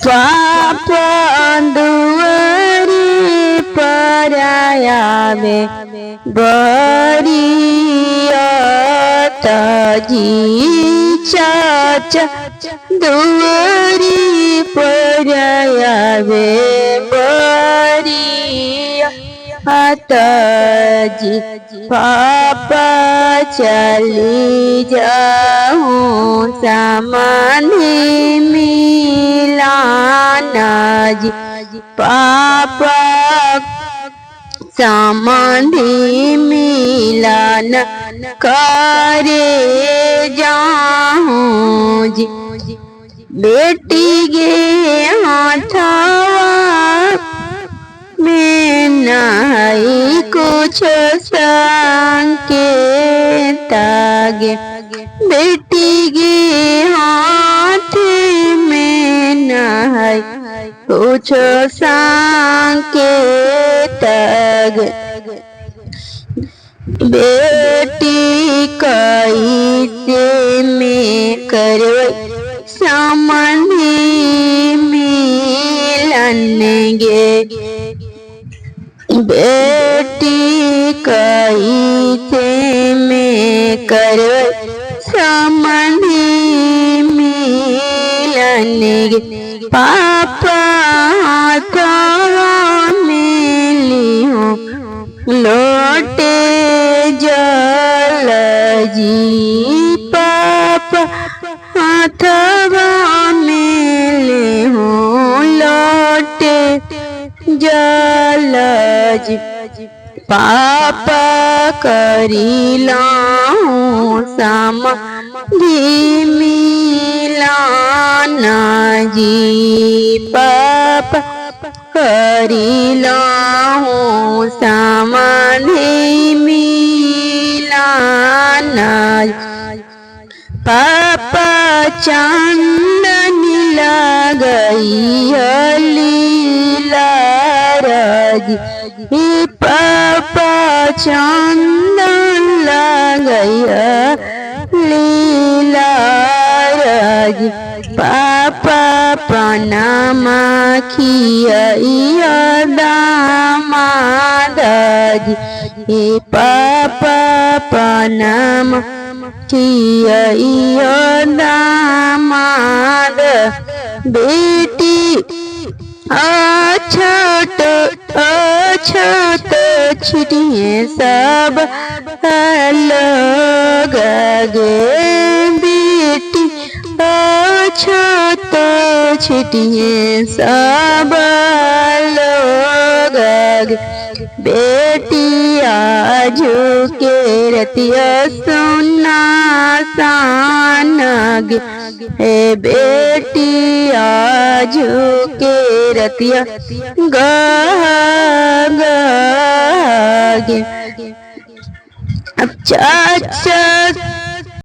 पापा दुआरी पर आवे बरियात जी चाचा दुआरी पर आवे बरियात जी पापा चली जाऊं समाधि मिलाना जी पापा समाधि मिलन करे जाऊं जी बेटी गे हाथवा में नहीं कुछ संकेत गे बेटी गे हाथ में नहीं कुछ संकेत गे बेटी कैसे में करवे समाधि मिलन गे बेटी कैसे में करवे समाधि मिलन गे पापा मिलियो लोटे जल जी पापा हाथवा मिले हो लोटे जल जी पापा करिलाऊं समाधि मिलाना जी पापा करिलाऊं समाधि मिलाना पापा चंदन लगई लीला राजी पापा चंदन लगई लीला राजी पापा प्रणाम खिया दामाद जी हे पापा प्रणाम खिया दामाद बेटी अछत छिटिए सब लोग गे बेटी अछत छिटिए सब लोग गे बेटी आजू के रतिया सुना सान गे हे बेटी आजू के रतिया गे अब